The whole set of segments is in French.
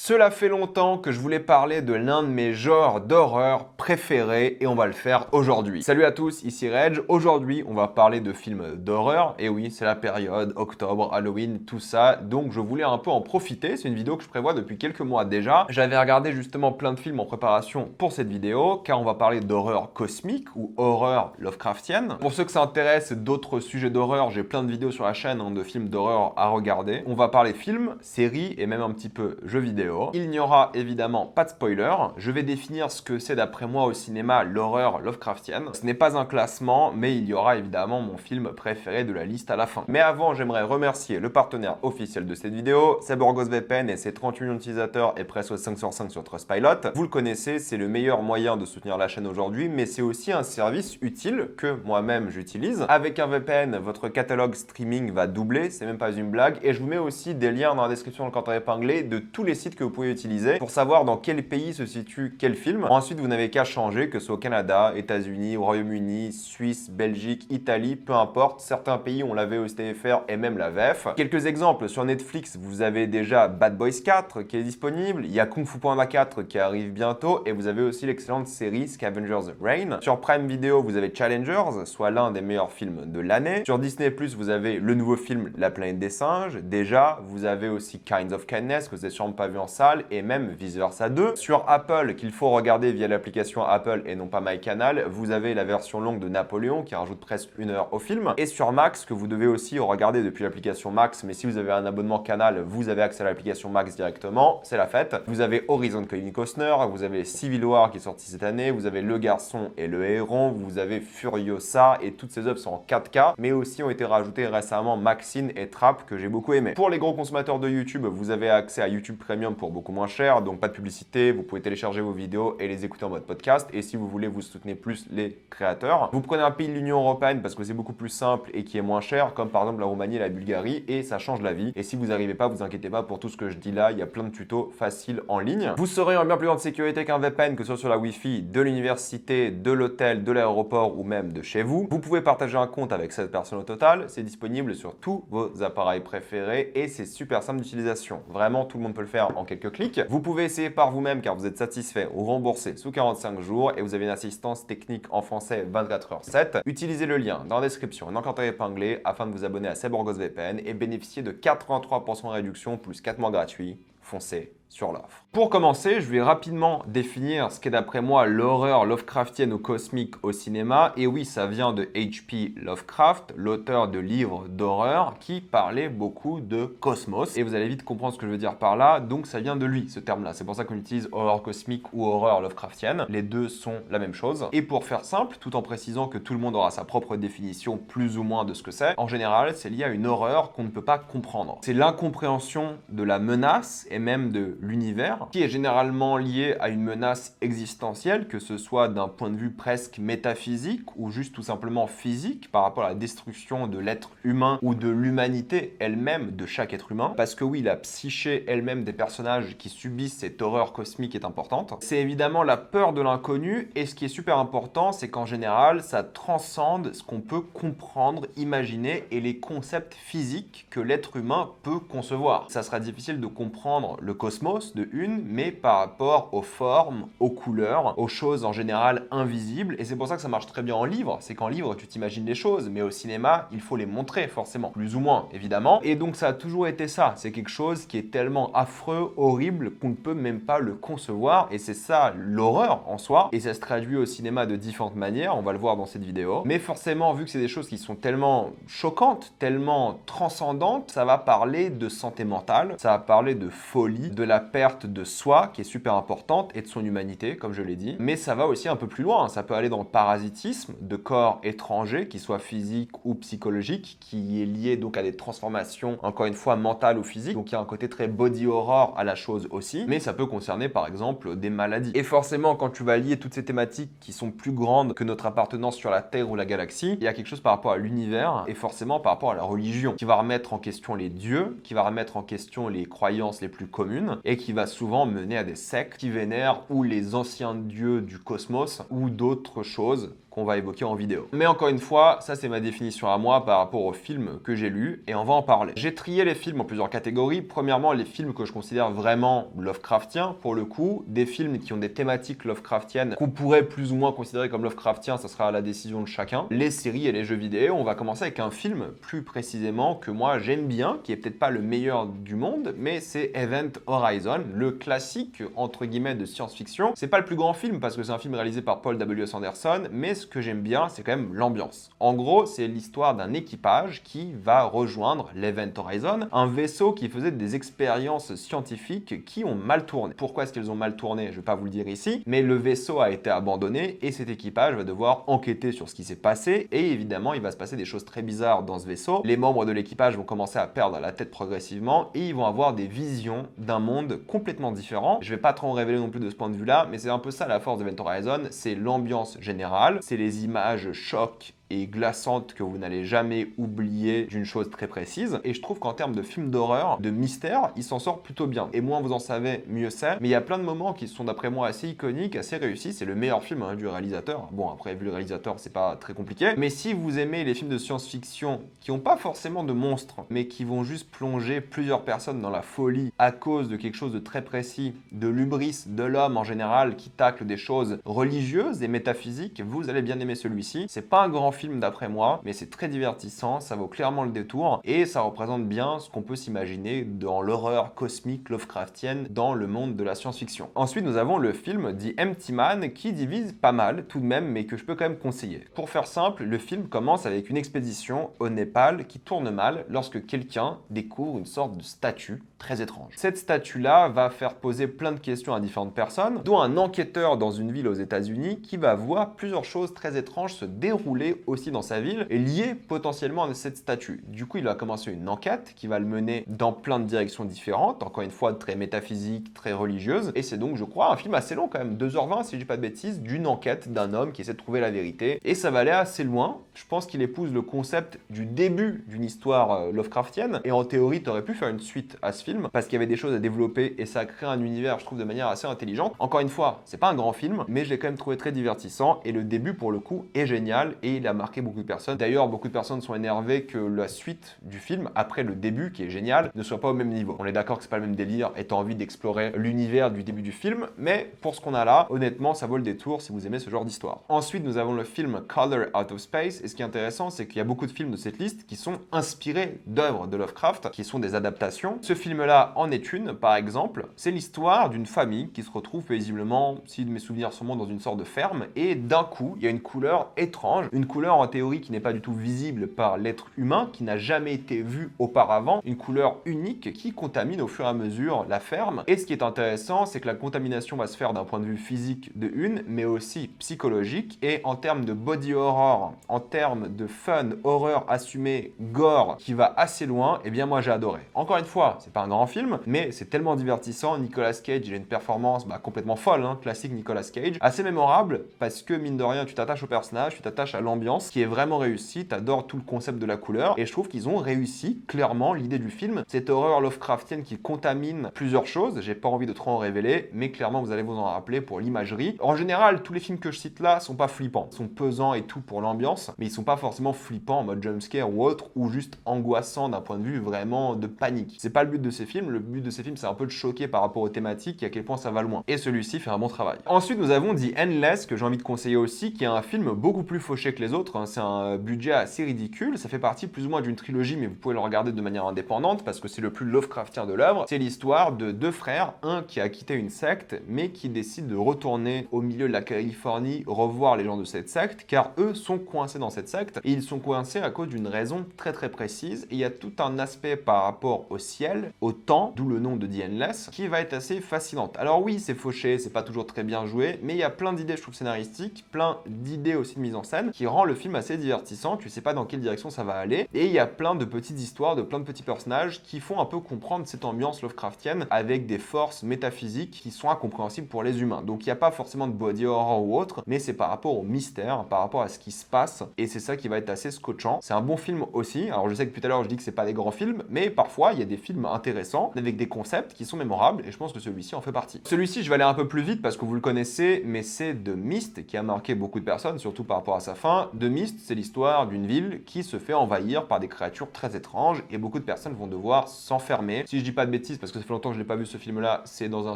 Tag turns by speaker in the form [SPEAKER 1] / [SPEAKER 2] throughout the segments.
[SPEAKER 1] Cela fait longtemps que je voulais parler de l'un de mes genres d'horreur préférés et on va le faire aujourd'hui. Salut à tous, ici Reg. Aujourd'hui, on va parler de films d'horreur. Et oui, c'est la période, octobre, Halloween, tout ça. Donc je voulais un peu en profiter. C'est une vidéo que je prévois depuis quelques mois déjà. J'avais regardé justement plein de films en préparation pour cette vidéo car on va parler d'horreur cosmique ou horreur Lovecraftienne. Pour ceux que ça intéresse d'autres sujets d'horreur, j'ai plein de vidéos sur la chaîne de films d'horreur à regarder. On va parler films, séries et même un petit peu jeux vidéo. Il n'y aura évidemment pas de spoiler. Je vais définir ce que c'est d'après moi au cinéma l'horreur Lovecraftienne. Ce n'est pas un classement, mais il y aura évidemment mon film préféré de la liste à la fin. Mais avant, j'aimerais remercier le partenaire officiel de cette vidéo, c'est BorgosVPN et ses 30 millions d'utilisateurs et presque 5 sur 5 sur Trustpilot. Vous le connaissez, c'est le meilleur moyen de soutenir la chaîne aujourd'hui, mais c'est aussi un service utile que moi-même j'utilise. Avec un VPN, votre catalogue streaming va doubler, c'est même pas une blague, et je vous mets aussi des liens dans la description dans le camp épinglé de tous les sites que vous pouvez utiliser pour savoir dans quel pays se situe quel film. Ensuite, vous n'avez qu'à changer, que ce soit au Canada, États-Unis, Royaume-Uni, Suisse, Belgique, Italie, peu importe. Certains pays ont la VOSTFR et même la VF. Quelques exemples, sur Netflix, vous avez déjà Bad Boys 4 qui est disponible, il y a Kung Fu Panda 4 qui arrive bientôt et vous avez aussi l'excellente série Scavengers Reign. Sur Prime Video, vous avez Challengers, soit l'un des meilleurs films de l'année. Sur Disney+, vous avez le nouveau film La planète des singes. Déjà, vous avez aussi Kinds of Kindness que vous n'avez sûrement pas vu en salle et même Vice Versa 2. Sur Apple, qu'il faut regarder via l'application Apple et non pas MyCanal, vous avez la version longue de Napoléon qui rajoute presque 1 heure au film. Et sur Max, que vous devez aussi regarder depuis l'application Max, mais si vous avez un abonnement Canal, vous avez accès à l'application Max directement, c'est la fête. Vous avez Horizon Kevin Costner, vous avez Civil War qui est sorti cette année, vous avez Le Garçon et le Héron, vous avez Furiosa et toutes ces œuvres sont en 4K, mais aussi ont été rajoutées récemment Maxine et Trap que j'ai beaucoup aimé. Pour les gros consommateurs de YouTube, vous avez accès à YouTube Premium pour beaucoup moins cher, donc pas de publicité, vous pouvez télécharger vos vidéos et les écouter en mode podcast. Et si vous voulez, vous soutenez plus les créateurs. Vous prenez un pays de l'Union Européenne parce que c'est beaucoup plus simple et qui est moins cher, comme par exemple la Roumanie et la Bulgarie, et ça change la vie. Et si vous n'arrivez pas, vous inquiétez pas pour tout ce que je dis là, il y a plein de tutos faciles en ligne. Vous serez en bien plus grande sécurité qu'un VPN, que ce soit sur la Wi-Fi de l'université, de l'hôtel, de l'aéroport ou même de chez vous. Vous pouvez partager un compte avec 7 personnes au total, c'est disponible sur tous vos appareils préférés et c'est super simple d'utilisation. Vraiment, tout le monde peut le faire en quelques clics. Vous pouvez essayer par vous-même car vous êtes satisfait ou remboursé sous 45 jours et vous avez une assistance technique en français 24h7. Utilisez le lien dans la description et dans le commentaire épinglé afin de vous abonner à SebOrgosVPN et bénéficier de 83% de réduction plus 4 mois gratuits. Foncez sur l'offre. Pour commencer, je vais rapidement définir ce qu'est d'après moi l'horreur Lovecraftienne ou cosmique au cinéma. Et oui, ça vient de H.P. Lovecraft, l'auteur de livres d'horreur qui parlait beaucoup de cosmos. Et vous allez vite comprendre ce que je veux dire par là. Donc ça vient de lui, ce terme-là. C'est pour ça qu'on utilise horreur cosmique ou horreur Lovecraftienne. Les deux sont la même chose. Et pour faire simple, tout en précisant que tout le monde aura sa propre définition plus ou moins de ce que c'est, en général, c'est lié à une horreur qu'on ne peut pas comprendre. C'est l'incompréhension de la menace et même de l'univers, qui est généralement lié à une menace existentielle, que ce soit d'un point de vue presque métaphysique ou juste tout simplement physique par rapport à la destruction de l'être humain ou de l'humanité elle-même de chaque être humain. Parce que oui, la psyché elle-même des personnages qui subissent cette horreur cosmique est importante. C'est évidemment la peur de l'inconnu et ce qui est super important, c'est qu'en général, ça transcende ce qu'on peut comprendre, imaginer et les concepts physiques que l'être humain peut concevoir. Ça sera difficile de comprendre le cosmos de une, mais par rapport aux formes, aux couleurs, aux choses en général invisibles. Et c'est pour ça que ça marche très bien en livre. C'est qu'en livre, tu t'imagines des choses, mais au cinéma, il faut les montrer forcément. Plus ou moins, évidemment. Et donc, ça a toujours été ça. C'est quelque chose qui est tellement affreux, horrible, qu'on ne peut même pas le concevoir. Et c'est ça, l'horreur en soi. Et ça se traduit au cinéma de différentes manières. On va le voir dans cette vidéo. Mais forcément, vu que c'est des choses qui sont tellement choquantes, tellement transcendantes, ça va parler de santé mentale, ça va parler de folie, de la perte de soi qui est super importante et de son humanité, comme je l'ai dit. Mais ça va aussi un peu plus loin. Ça peut aller dans le parasitisme de corps étrangers, qu'ils soient physiques ou psychologiques, qui est lié donc à des transformations, encore une fois, mentales ou physiques. Donc il y a un côté très body horror à la chose aussi. Mais ça peut concerner par exemple des maladies. Et forcément, quand tu vas lier toutes ces thématiques qui sont plus grandes que notre appartenance sur la Terre ou la galaxie, il y a quelque chose par rapport à l'univers et forcément par rapport à la religion qui va remettre en question les dieux, qui va remettre en question les croyances les plus communes et qui va souvent mener à des sectes qui vénèrent ou les anciens dieux du cosmos ou d'autres choses qu'on va évoquer en vidéo. Mais encore une fois, ça c'est ma définition à moi par rapport aux films que j'ai lus et on va en parler. J'ai trié les films en plusieurs catégories. Premièrement, les films que je considère vraiment Lovecraftiens pour le coup, des films qui ont des thématiques Lovecraftiennes qu'on pourrait plus ou moins considérer comme Lovecraftiens, ça sera à la décision de chacun. Les séries et les jeux vidéo, on va commencer avec un film plus précisément que moi j'aime bien, qui est peut-être pas le meilleur du monde, mais c'est Event Horizon, le classique entre guillemets de science-fiction. C'est pas le plus grand film parce que c'est un film réalisé par Paul W.S. Anderson, mais ce que j'aime bien, c'est quand même l'ambiance. En gros, c'est l'histoire d'un équipage qui va rejoindre l'Event Horizon, un vaisseau qui faisait des expériences scientifiques qui ont mal tourné. Pourquoi est-ce qu'elles ont mal tourné? Je vais pas vous le dire ici, mais le vaisseau a été abandonné et cet équipage va devoir enquêter sur ce qui s'est passé et évidemment, il va se passer des choses très bizarres dans ce vaisseau. Les membres de l'équipage vont commencer à perdre la tête progressivement et ils vont avoir des visions d'un monde complètement différent. Je vais pas trop en révéler non plus de ce point de vue-là, mais c'est un peu ça la force d'Event Horizon, c'est l'ambiance générale, c'est les images chocs et glaçante que vous n'allez jamais oublier d'une chose très précise. Et je trouve qu'en termes de film d'horreur, de mystère, il s'en sort plutôt bien. Et moins vous en savez, mieux c'est. Mais il y a plein de moments qui sont d'après moi assez iconiques, assez réussis. C'est le meilleur film du réalisateur. Bon, après, vu le réalisateur, c'est pas très compliqué. Mais si vous aimez les films de science-fiction qui n'ont pas forcément de monstres, mais qui vont juste plonger plusieurs personnes dans la folie à cause de quelque chose de très précis, de l'hubris de l'homme en général qui tacle des choses religieuses et métaphysiques, vous allez bien aimer celui-ci. C'est pas un grand film d'après moi, mais c'est très divertissant, ça vaut clairement le détour et ça représente bien ce qu'on peut s'imaginer dans l'horreur cosmique Lovecraftienne dans le monde de la science-fiction. Ensuite, nous avons le film The Empty Man qui divise pas mal tout de même, mais que je peux quand même conseiller. Pour faire simple, le film commence avec une expédition au Népal qui tourne mal lorsque quelqu'un découvre une sorte de statue très étrange. Cette statue-là va faire poser plein de questions à différentes personnes, dont un enquêteur dans une ville aux États-Unis qui va voir plusieurs choses très étranges se dérouler aussi dans sa ville et liées potentiellement à cette statue. Du coup, il va commencer une enquête qui va le mener dans plein de directions différentes, encore une fois très métaphysique, très religieuse, et c'est donc, je crois, un film assez long quand même, 2h20 si je dis pas de bêtises, d'une enquête d'un homme qui essaie de trouver la vérité, et ça va aller assez loin. Je pense qu'il épouse le concept du début d'une histoire Lovecraftienne, et en théorie, tu aurais pu faire une suite à ce film, parce qu'il y avait des choses à développer, et ça a créé un univers, je trouve, de manière assez intelligente. Encore une fois, c'est pas un grand film, mais je l'ai quand même trouvé très divertissant, et le début, pour le coup, est génial, et il a marqué beaucoup de personnes. D'ailleurs, beaucoup de personnes sont énervées que la suite du film, après le début, qui est génial, ne soit pas au même niveau. On est d'accord que c'est pas le même délire, et t'as envie d'explorer l'univers du début du film, mais pour ce qu'on a là, honnêtement, ça vaut le détour si vous aimez ce genre d'histoire. Ensuite, nous avons le film Color Out of Space, et ce qui est intéressant, c'est qu'il y a beaucoup de films de cette liste qui sont inspirés d'œuvres de Lovecraft, qui sont des adaptations. Ce film-là en est une, par exemple. C'est l'histoire d'une famille qui se retrouve paisiblement, si mes souvenirs sont bons, dans une sorte de ferme, et d'un coup, il y a une couleur étrange, une couleur en théorie qui n'est pas du tout visible par l'être humain, qui n'a jamais été vue auparavant, une couleur unique qui contamine au fur et à mesure la ferme. Et ce qui est intéressant, c'est que la contamination va se faire d'un point de vue physique de une, mais aussi psychologique, et en termes de body horror, en termes de fun, horreur assumée, gore, qui va assez loin, et bien moi j'ai adoré. Encore une fois, c'est pas un grand film, mais c'est tellement divertissant. Nicolas Cage, il a une performance complètement folle, classique Nicolas Cage, assez mémorable, parce que mine de rien, tu t'attaches au personnage, tu t'attaches à l'ambiance, qui est vraiment réussi, t'adores tout le concept de la couleur, et je trouve qu'ils ont réussi clairement l'idée du film, cette horreur Lovecraftienne qui contamine plusieurs choses, j'ai pas envie de trop en révéler, mais clairement vous allez vous en rappeler pour l'imagerie. En général, tous les films que je cite là sont pas flippants, ils sont pesants et tout pour l'ambiance, mais ils sont pas forcément flippants en mode jumpscare ou autre, ou juste angoissants d'un point de vue vraiment de panique. C'est pas le but de ces films, le but de ces films c'est un peu de choquer par rapport aux thématiques et à quel point ça va loin. Et celui-ci fait un bon travail. Ensuite nous avons The Endless, que j'ai envie de conseiller aussi, qui est un film beaucoup plus fauché que les autres, c'est un budget assez ridicule, ça fait partie plus ou moins d'une trilogie, mais vous pouvez le regarder de manière indépendante parce que c'est le plus Lovecraftien de l'œuvre. C'est l'histoire de deux frères, un qui a quitté une secte, mais qui décide de retourner au milieu de la Californie, revoir les gens de cette secte, car eux sont coincés dans cette secte, et ils sont coincés à cause d'une raison très très précise, et il y a tout un aspect par rapport au ciel, au temps, d'où le nom de The Endless, qui va être assez fascinante. Alors oui, c'est fauché, c'est pas toujours très bien joué, mais il y a plein d'idées, je trouve, scénaristiques, plein d'idées aussi de mise en scène, qui rend le film assez divertissant, tu sais pas dans quelle direction ça va aller, et il y a plein de petites histoires, de plein de petits personnages qui font un peu comprendre cette ambiance Lovecraftienne avec des forces métaphysiques qui sont incompréhensibles pour les humains. Donc il n'y a pas forcément de body horror ou autre, mais c'est par rapport au mystère, par rapport à ce qui se passe, et c'est ça qui va être assez scotchant. C'est un bon film aussi, alors je sais que tout à l'heure je dis que c'est pas des grands films, mais parfois il y a des films intéressants, avec des concepts qui sont mémorables, et je pense que celui-ci en fait partie. Celui-ci je vais aller un peu plus vite parce que vous le connaissez, mais c'est The Mist qui a marqué beaucoup de personnes, surtout par rapport à sa fin. The Mist, c'est l'histoire d'une ville qui se fait envahir par des créatures très étranges, et beaucoup de personnes vont devoir s'enfermer. Si je dis pas de bêtises, parce que ça fait longtemps que je l'ai pas vu ce film-là, c'est dans un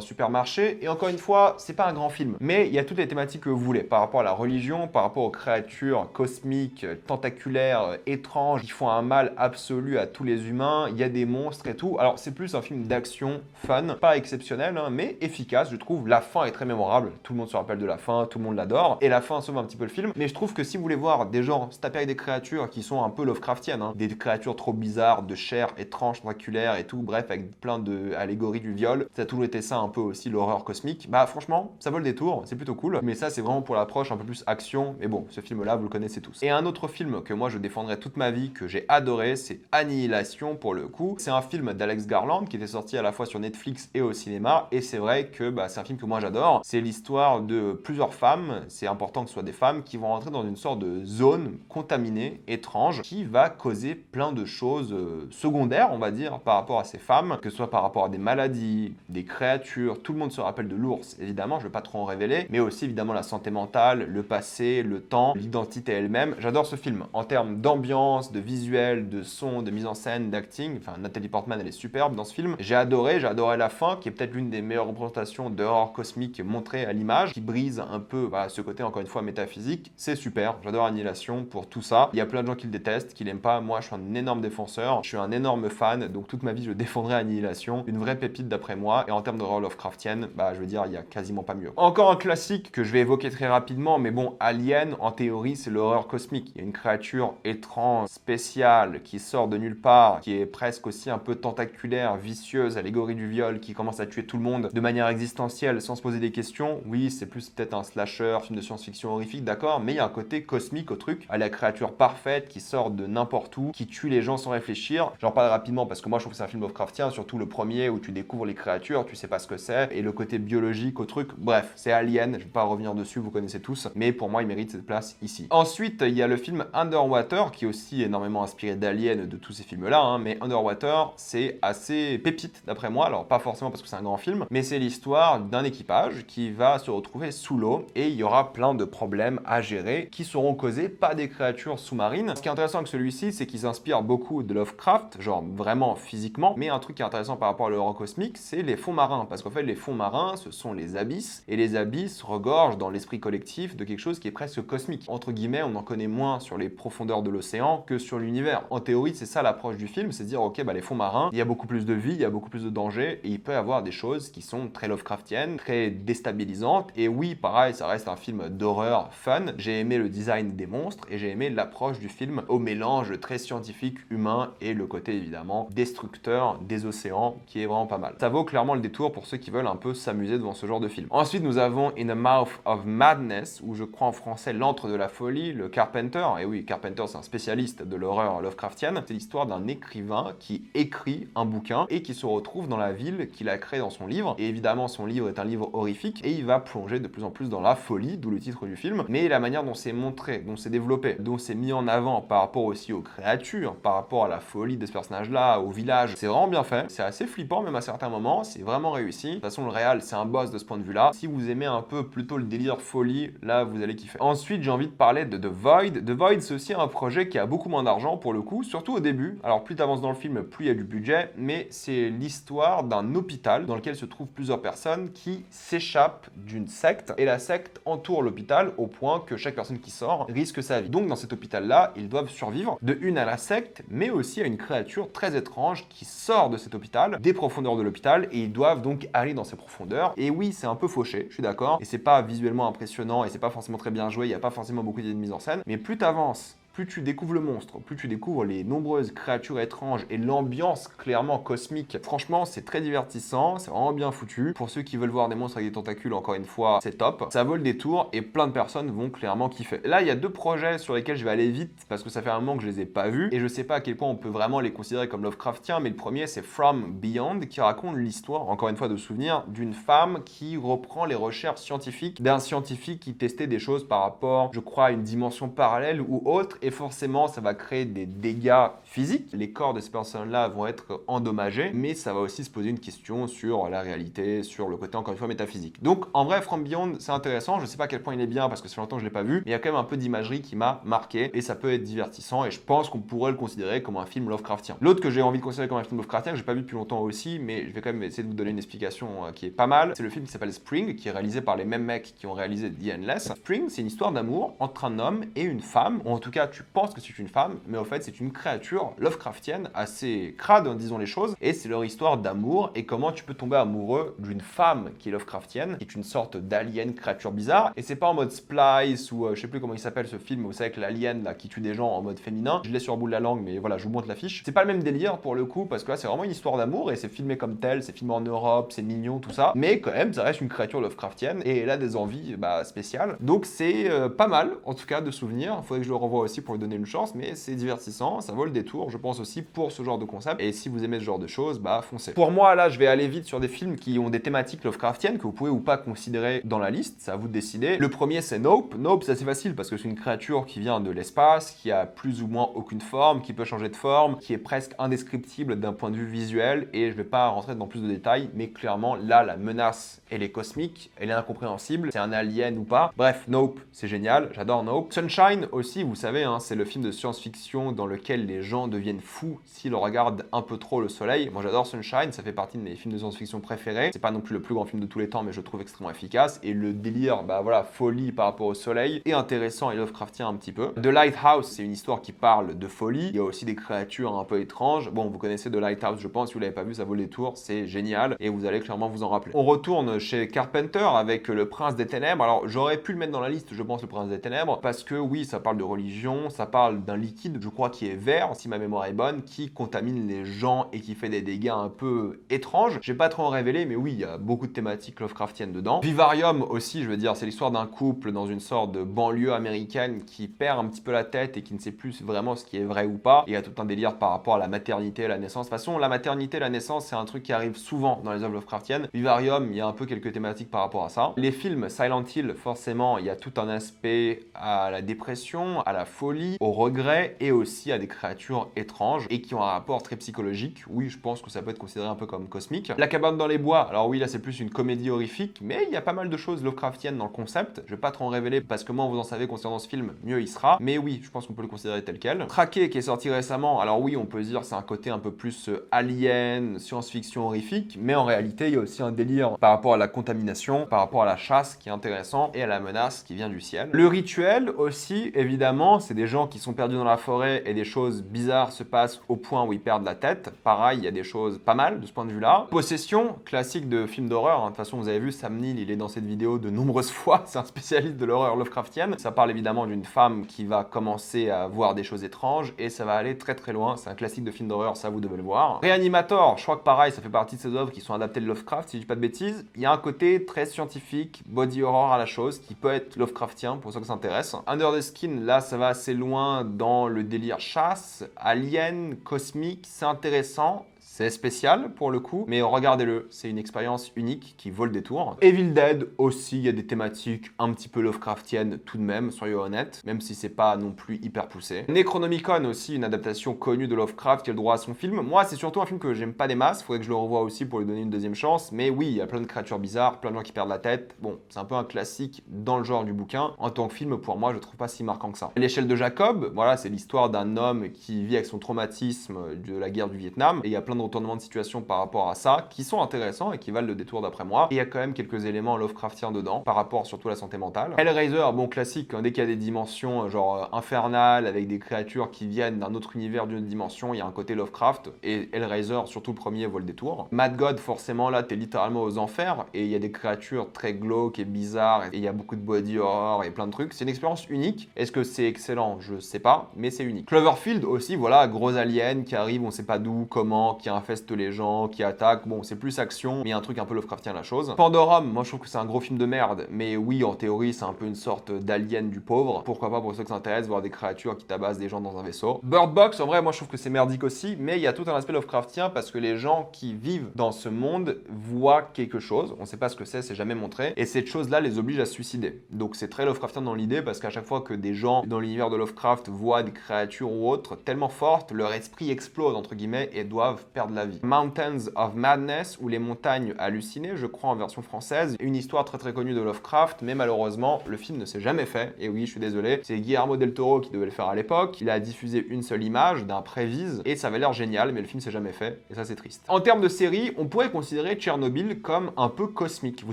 [SPEAKER 1] supermarché, et encore une fois, c'est pas un grand film, mais il y a toutes les thématiques que vous voulez, par rapport à la religion, par rapport aux créatures cosmiques, tentaculaires, étranges, qui font un mal absolu à tous les humains, il y a des monstres et tout. Alors c'est plus un film d'action, fun, pas exceptionnel, hein, mais efficace, je trouve. La fin est très mémorable, tout le monde se rappelle de la fin, tout le monde l'adore, et la fin sauve un petit peu le film, mais je trouve que si vous voulez voir des gens se taper avec des créatures qui sont un peu Lovecraftiennes, hein, des créatures trop bizarres, de chair étrange, tentaculaire et tout, bref, avec plein d'allégories du viol, ça a toujours été ça un peu aussi, l'horreur cosmique, bah franchement, ça vaut le détour, c'est plutôt cool, mais ça c'est vraiment pour l'approche un peu plus action, mais bon, ce film-là, vous le connaissez tous. Et un autre film que moi je défendrai toute ma vie, que j'ai adoré, c'est Annihilation pour le coup. C'est un film d'Alex Garland qui était sorti à la fois sur Netflix et au cinéma, et c'est vrai que bah, c'est un film que moi j'adore. C'est l'histoire de plusieurs femmes, c'est important que ce soit des femmes, qui vont rentrer dans une sorte de zone contaminée, étrange, qui va causer plein de choses secondaires, on va dire, par rapport à ces femmes, que ce soit par rapport à des maladies, des créatures. Tout le monde se rappelle de l'ours, évidemment, je ne vais pas trop en révéler, mais aussi évidemment la santé mentale, le passé, le temps, l'identité elle-même. J'adore ce film. En termes d'ambiance, de visuel, de son, de mise en scène, d'acting, enfin Nathalie Portman elle est superbe dans ce film. J'ai adoré la fin, qui est peut-être l'une des meilleures représentations d'horreur cosmique montrée à l'image, qui brise un peu ce côté encore une fois métaphysique. C'est super, j'adore Annihilation pour tout ça. Il y a plein de gens qui le détestent, qui l'aiment pas. Moi je suis un énorme défenseur, je suis un énorme fan, donc toute ma vie je défendrai Annihilation. Une vraie pépite d'après moi, et en termes d'horreur Lovecraftienne, je veux dire, il y a quasiment pas mieux. Encore un classique que je vais évoquer très rapidement, mais bon, Alien, en théorie, c'est l'horreur cosmique. Il y a une créature étrange, spéciale, qui sort de nulle part, qui est presque aussi un peu tentaculaire, vicieuse, allégorie du viol, qui commence à tuer tout le monde de manière existentielle sans se poser des questions. Oui, c'est plus peut-être un slasher, film de science-fiction horrifique, d'accord, mais il y a un côté cosmique au truc, à la créature parfaite qui sort de n'importe où, qui tue les gens sans réfléchir. J'en parle rapidement parce que moi je trouve que c'est un film Lovecraftien, surtout le premier où tu découvres les créatures, tu sais pas ce que c'est, et le côté biologique au truc. Bref, c'est Alien, je vais pas revenir dessus, vous connaissez tous, mais pour moi il mérite cette place ici. Ensuite, il y a le film Underwater, qui est aussi énormément inspiré d'Alien, de tous ces films-là, hein, mais Underwater, c'est assez pépite d'après moi, alors pas forcément parce que c'est un grand film, mais c'est l'histoire d'un équipage qui va se retrouver sous l'eau, et il y aura plein de problèmes à gérer qui seront causés par des créatures sous-marines. Ce qui est intéressant avec celui-ci, c'est qu'il s'inspire beaucoup de Lovecraft, genre vraiment physiquement, mais un truc qui est intéressant par rapport à l'horreur cosmique, c'est les fonds marins, parce qu'en fait les fonds marins, ce sont les abysses, et les abysses regorgent dans l'esprit collectif de quelque chose qui est presque cosmique. Entre guillemets, on en connaît moins sur les profondeurs de l'océan que sur l'univers. En théorie, c'est ça l'approche du film, c'est dire ok, les fonds marins, il y a beaucoup plus de vie, il y a beaucoup plus de danger, et il peut y avoir des choses qui sont très Lovecraftiennes, très déstabilisantes, et oui, pareil, ça reste un film d'horreur fun. J'ai aimé le design des monstres, et j'ai aimé l'approche du film au mélange très scientifique, humain, et le côté évidemment destructeur des océans, qui est vraiment pas mal. Ça vaut clairement le détour pour ceux qui veulent un peu s'amuser devant ce genre de film. Ensuite, nous avons In the Mouth of Madness, ou je crois en français L'Antre de la Folie, le Carpenter. Et oui, Carpenter, c'est un spécialiste de l'horreur Lovecraftienne. C'est l'histoire d'un écrivain qui écrit un bouquin et qui se retrouve dans la ville qu'il a créée dans son livre. Et évidemment, son livre est un livre horrifique et il va plonger de plus en plus dans la folie, d'où le titre du film. Mais la manière dont c'est montré, dont c'est développé, dont c'est mis en avant par rapport aussi aux créatures, par rapport à la folie de ce personnage-là, au village, c'est vraiment bien fait. C'est assez flippant même à certains moments, c'est vraiment réussi. De toute façon, le réal, c'est un boss de ce point de vue-là. Si vous aimez un peu plutôt le délire folie, là, vous allez kiffer. Ensuite, j'ai envie de parler de The Void. The Void, c'est aussi un projet qui a beaucoup moins d'argent pour le coup, surtout au début. Alors, plus tu avances dans le film, plus il y a du budget, mais c'est l'histoire d'un hôpital dans lequel se trouvent plusieurs personnes qui s'échappent d'une secte, et la secte entoure l'hôpital au point que chaque personne qui sort risque sa vie. Donc, dans cet hôpital-là, ils doivent survivre de une à la secte, mais aussi à une créature très étrange qui sort de cet hôpital, des profondeurs de l'hôpital, et ils doivent donc aller dans ces profondeurs. Et oui, c'est un peu fauché, je suis d'accord, et c'est pas visuellement impressionnant, et c'est pas forcément très bien joué, il n'y a pas forcément beaucoup d'idées de mise en scène, mais plus t'avances plus tu découvres le monstre, plus tu découvres les nombreuses créatures étranges et l'ambiance clairement cosmique. Franchement, c'est très divertissant, c'est vraiment bien foutu. Pour ceux qui veulent voir des monstres avec des tentacules, encore une fois, c'est top. Ça vaut le détour et plein de personnes vont clairement kiffer. Là, il y a 2 projets sur lesquels je vais aller vite parce que ça fait un moment que je les ai pas vus et je sais pas à quel point on peut vraiment les considérer comme Lovecraftiens, mais le premier c'est From Beyond qui raconte l'histoire, encore une fois de souvenir, d'une femme qui reprend les recherches scientifiques d'un scientifique qui testait des choses par rapport, je crois, à une dimension parallèle ou autre, et forcément ça va créer des dégâts physiques. Les corps de ces personnes-là vont être endommagés, mais ça va aussi se poser une question sur la réalité, sur le côté encore une fois métaphysique. Donc en vrai, From Beyond c'est intéressant, je sais pas à quel point il est bien parce que ça fait longtemps que je l'ai pas vu, mais il y a quand même un peu d'imagerie qui m'a marqué et ça peut être divertissant et je pense qu'on pourrait le considérer comme un film Lovecraftien. L'autre que j'ai envie de considérer comme un film Lovecraftien, que j'ai pas vu depuis longtemps aussi, mais je vais quand même essayer de vous donner une explication qui est pas mal, c'est le film qui s'appelle Spring, qui est réalisé par les mêmes mecs qui ont réalisé The Endless. Spring, c'est une histoire d'amour entre un homme et une femme, ou en tout cas tu penses que c'est une femme, mais en fait c'est une créature Lovecraftienne assez crade, disons les choses, et c'est leur histoire d'amour et comment tu peux tomber amoureux d'une femme qui est Lovecraftienne, qui est une sorte d'alien créature bizarre, et c'est pas en mode Splice ou je sais plus comment il s'appelle ce film, vous savez que l'alien là qui tue des gens en mode féminin, je l'ai sur le bout de la langue mais voilà je vous montre l'affiche, c'est pas le même délire pour le coup parce que là c'est vraiment une histoire d'amour et c'est filmé comme tel, c'est filmé en Europe, c'est mignon tout ça, mais quand même ça reste une créature Lovecraftienne et elle a des envies spéciales, donc c'est pas mal en tout cas de souvenirs, faudrait que je le revoie aussi pour lui donner une chance, mais c'est divertissant, ça vaut le détour je pense aussi pour ce genre de concept, et si vous aimez ce genre de choses, foncez. Pour moi là je vais aller vite sur des films qui ont des thématiques Lovecraftiennes que vous pouvez ou pas considérer dans la liste, c'est à vous de décider. Le premier c'est Nope. Nope c'est assez facile parce que c'est une créature qui vient de l'espace, qui a plus ou moins aucune forme, qui peut changer de forme, qui est presque indescriptible d'un point de vue visuel, et je vais pas rentrer dans plus de détails, mais clairement là la menace elle est cosmique, elle est incompréhensible, c'est un alien ou pas. Bref, Nope c'est génial, j'adore Nope. Sunshine aussi, vous savez, c'est le film de science-fiction dans lequel les gens deviennent fous s'ils regardent un peu trop le soleil. Moi j'adore Sunshine, ça fait partie de mes films de science-fiction préférés. C'est pas non plus le plus grand film de tous les temps, mais je le trouve extrêmement efficace. Et le délire, voilà, folie par rapport au soleil, est intéressant et Lovecraftien un petit peu. The Lighthouse, c'est une histoire qui parle de folie. Il y a aussi des créatures un peu étranges. Bon, vous connaissez The Lighthouse, je pense, si vous l'avez pas vu, ça vaut le détour, c'est génial et vous allez clairement vous en rappeler. On retourne chez Carpenter avec Le Prince des Ténèbres. Alors, j'aurais pu le mettre dans la liste, je pense, Le Prince des Ténèbres, parce que oui, ça parle de religion, ça parle d'un liquide, je crois, qui est vert, si ma mémoire est bonne, qui contamine les gens et qui fait des dégâts un peu étranges. Je vais pas trop en révéler, mais oui, il y a beaucoup de thématiques Lovecraftiennes dedans. Vivarium aussi, je veux dire, c'est l'histoire d'un couple dans une sorte de banlieue américaine qui perd un petit peu la tête et qui ne sait plus vraiment ce qui est vrai ou pas. Et il y a tout un délire par rapport à la maternité et la naissance. De toute façon, la maternité et la naissance, c'est un truc qui arrive souvent dans les œuvres Lovecraftiennes. Vivarium, il y a un peu quelques thématiques par rapport à ça. Les films Silent Hill, forcément, il y a tout un aspect à la dépression, à la folie, au regret et aussi à des créatures étranges et qui ont un rapport très psychologique. Oui, je pense que ça peut être considéré un peu comme cosmique. La cabane dans les bois, alors oui, là c'est plus une comédie horrifique, mais il y a pas mal de choses Lovecraftiennes dans le concept. Je vais pas trop en révéler parce que moins vous en savez concernant ce film, mieux il sera. Mais oui, je pense qu'on peut le considérer tel quel. Traqué, qui est sorti récemment, alors oui, on peut se dire c'est un côté un peu plus alien, science-fiction horrifique, mais en réalité, il y a aussi un délire par rapport à la contamination, par rapport à la chasse qui est intéressant et à la menace qui vient du ciel. Le rituel aussi, évidemment, c'est des gens qui sont perdus dans la forêt et des choses bizarres se passent au point où ils perdent la tête. Pareil, il y a des choses pas mal de ce point de vue-là. Possession, classique de film d'horreur. De toute façon, vous avez vu, Sam Neill, il est dans cette vidéo de nombreuses fois. C'est un spécialiste de l'horreur Lovecraftienne. Ça parle évidemment d'une femme qui va commencer à voir des choses étranges et ça va aller très très loin. C'est un classique de film d'horreur, ça vous devez le voir. Reanimator, je crois que pareil, ça fait partie de ces œuvres qui sont adaptées de Lovecraft, si je dis pas de bêtises. Il y a un côté très scientifique, body horror à la chose, qui peut être Lovecraftien pour ceux que ça intéresse. Under the Skin, là, ça va assez loin dans le délire chasse, alien, cosmique, c'est intéressant. C'est spécial pour le coup, mais regardez-le, c'est une expérience unique qui vaut le détour. Evil Dead aussi, il y a des thématiques un petit peu Lovecraftiennes tout de même, soyons honnêtes, même si c'est pas non plus hyper poussé. Necronomicon aussi, une adaptation connue de Lovecraft qui a le droit à son film. Moi, c'est surtout un film que j'aime pas des masses, faudrait que je le revoie aussi pour lui donner une deuxième chance, mais oui, il y a plein de créatures bizarres, plein de gens qui perdent la tête. Bon, c'est un peu un classique dans le genre du bouquin. En tant que film, pour moi, je le trouve pas si marquant que ça. L'échelle de Jacob, voilà, c'est l'histoire d'un homme qui vit avec son traumatisme de la guerre du Vietnam, et il y a plein plein de retournements de situation par rapport à ça qui sont intéressants et qui valent le détour d'après moi. Et il y a quand même quelques éléments Lovecraftiens dedans par rapport surtout à la santé mentale. Hellraiser, bon classique, hein, dès qu'il y a des dimensions genre infernales avec des créatures qui viennent d'un autre univers, d'une dimension, il y a un côté Lovecraft et Hellraiser, surtout le premier, vaut le détour. Mad God, forcément là t'es littéralement aux enfers et il y a des créatures très glauques et bizarres et il y a beaucoup de body horror et plein de trucs. C'est une expérience unique. Est-ce que c'est excellent? Je sais pas, mais c'est unique. Cloverfield aussi, voilà, gros alien qui arrive, on sait pas d'où, comment, qui infeste les gens, qui attaque. Bon, c'est plus action, mais il y a un truc un peu Lovecraftien à la chose. Pandorum, moi je trouve que c'est un gros film de merde, mais oui, en théorie, c'est un peu une sorte d'alien du pauvre. Pourquoi pas pour ceux qui s'intéressent, voir des créatures qui tabassent des gens dans un vaisseau. Bird Box, en vrai, moi je trouve que c'est merdique aussi, mais il y a tout un aspect Lovecraftien parce que les gens qui vivent dans ce monde voient quelque chose. On sait pas ce que c'est jamais montré, et cette chose-là les oblige à se suicider. Donc c'est très Lovecraftien dans l'idée parce qu'à chaque fois que des gens dans l'univers de Lovecraft voient des créatures ou autres tellement fortes, leur esprit explose entre guillemets et doivent perdre la vie. Mountains of Madness, ou les montagnes hallucinées, je crois en version française, une histoire très connue de Lovecraft, mais malheureusement le film ne s'est jamais fait. Et oui, je suis désolé, c'est Guillermo del Toro qui devait le faire à l'époque. Il a diffusé une seule image d'un prévise et ça avait l'air génial, mais le film s'est jamais fait et ça c'est triste. En termes de série, on pourrait considérer Tchernobyl comme un peu cosmique. Vous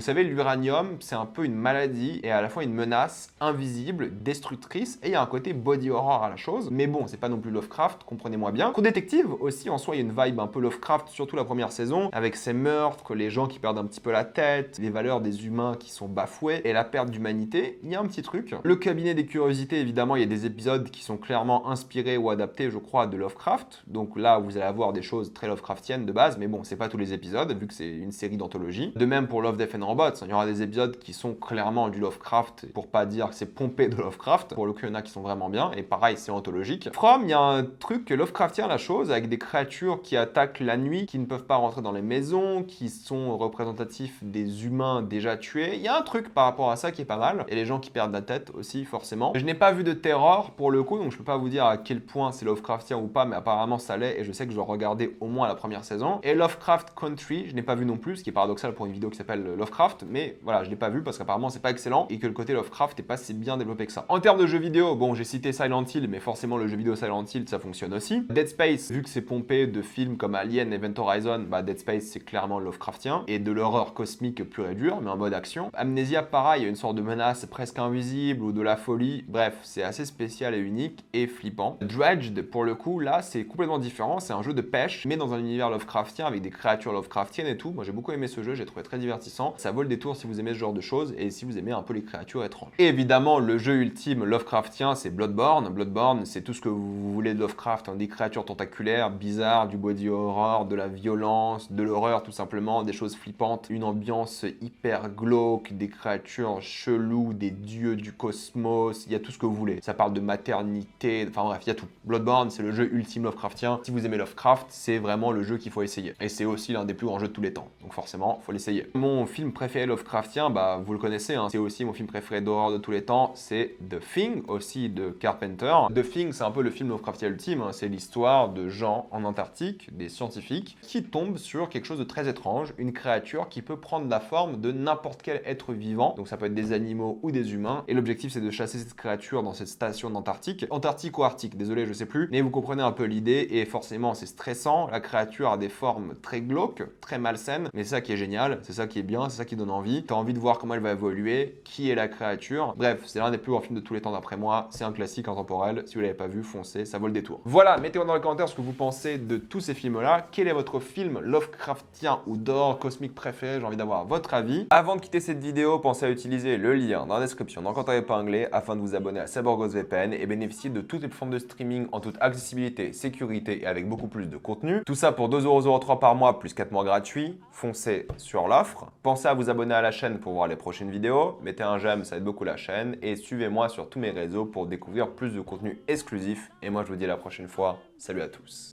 [SPEAKER 1] savez, l'uranium, c'est un peu une maladie et à la fois une menace invisible, destructrice, et il y a un côté body horror à la chose. Mais bon, c'est pas non plus Lovecraft, comprenez-moi bien. True Detective aussi, en soi, il y a une vibe un peu Lovecraft, surtout la première saison, avec ces meurtres, les gens qui perdent un petit peu la tête, les valeurs des humains qui sont bafouées et la perte d'humanité. Il y a un petit truc. Le cabinet des curiosités, évidemment, il y a des épisodes qui sont clairement inspirés ou adaptés, je crois, de Lovecraft. Donc là, vous allez avoir des choses très Lovecraftiennes de base, mais bon, c'est pas tous les épisodes, vu que c'est une série d'anthologie. De même pour Love, Death and Robots, il y aura des épisodes qui sont clairement du Lovecraft, pour pas dire que c'est pompé de Lovecraft. Pour le coup, il y en a qui sont vraiment bien, et pareil, c'est anthologique. From, il y a un truc Lovecraftien, la chose, avec des créatures qui attaquent la nuit, qui ne peuvent pas rentrer dans les maisons, qui sont représentatifs des humains déjà tués. Il y a un truc par rapport à ça qui est pas mal, et les gens qui perdent la tête aussi, forcément. Je n'ai pas vu de terror pour le coup, donc je peux pas vous dire à quel point c'est Lovecraftien ou pas, mais apparemment ça l'est, et je sais que je dois regarder au moins la première saison. Et Lovecraft Country, je n'ai pas vu non plus, ce qui est paradoxal pour une vidéo qui s'appelle Lovecraft, mais voilà, je l'ai pas vu parce qu'apparemment c'est pas excellent et que le côté Lovecraft est pas si bien développé que ça. En termes de jeux vidéo, bon, j'ai cité Silent Hill, mais forcément le jeu vidéo Silent Hill ça fonctionne aussi. Dead Space, vu que c'est pompé de films comme Alien, Event Horizon, bah Dead Space c'est clairement Lovecraftien et de l'horreur cosmique pure et dure, mais en mode action. Amnesia, pareil, il y a une sorte de menace presque invisible ou de la folie. Bref, c'est assez spécial et unique et flippant. Dredged, pour le coup, là c'est complètement différent, c'est un jeu de pêche, mais dans un univers Lovecraftien avec des créatures Lovecraftiennes et tout. Moi j'ai beaucoup aimé ce jeu, j'ai trouvé très divertissant. Ça vaut le détour si vous aimez ce genre de choses et si vous aimez un peu les créatures étranges. Et évidemment, le jeu ultime Lovecraftien, c'est Bloodborne. Bloodborne, c'est tout ce que vous voulez de Lovecraft, hein, des créatures tentaculaires, bizarres, du body horror, de la violence, de l'horreur tout simplement, des choses flippantes, une ambiance hyper glauque, des créatures cheloues, des dieux du cosmos, il y a tout ce que vous voulez. Ça parle de maternité, enfin bref, il y a tout. Bloodborne, c'est le jeu ultime Lovecraftien. Si vous aimez Lovecraft, c'est vraiment le jeu qu'il faut essayer. Et c'est aussi l'un des plus grands jeux de tous les temps. Donc forcément, faut l'essayer. Mon film préféré Lovecraftien, bah vous le connaissez, hein, c'est aussi mon film préféré d'horreur de tous les temps, c'est The Thing, aussi de Carpenter. The Thing, c'est un peu le film Lovecraftien ultime, hein. C'est l'histoire de gens en Antarctique, des scientifiques, qui tombent sur quelque chose de très étrange, une créature qui peut prendre la forme de n'importe quel être vivant, donc ça peut être des animaux ou des humains, et l'objectif c'est de chasser cette créature dans cette station d'Antarctique, Antarctique ou Arctique, désolé je sais plus, mais vous comprenez un peu l'idée, et forcément c'est stressant, la créature a des formes très glauques, très malsaines, mais c'est ça qui est génial, c'est ça qui est bien, c'est ça qui donne envie, t'as envie de voir comment elle va évoluer, qui est la créature, bref, c'est l'un des plus grands films de tous les temps d'après moi, c'est un classique intemporel, si vous l'avez pas vu, foncez, ça vaut le détour. Voilà, mettez-moi dans les commentaires ce que vous pensez de tous ces films-là, quel est votre film Lovecraftien ou d'horreur cosmique préféré, j'ai envie d'avoir votre avis. Avant de quitter cette vidéo, pensez à utiliser le lien dans la description, dans le commentaire épinglé, afin de vous abonner à Cyborgos VPN et bénéficier de toutes les plateformes de streaming en toute accessibilité, sécurité et avec beaucoup plus de contenu. Tout ça pour 2,03€ par mois plus 4 mois gratuits. Foncez sur l'offre. Pensez à vous abonner à la chaîne pour voir les prochaines vidéos. Mettez un j'aime, ça aide beaucoup la chaîne. Et suivez-moi sur tous mes réseaux pour découvrir plus de contenu exclusif. Et moi, je vous dis à la prochaine fois. Salut à tous.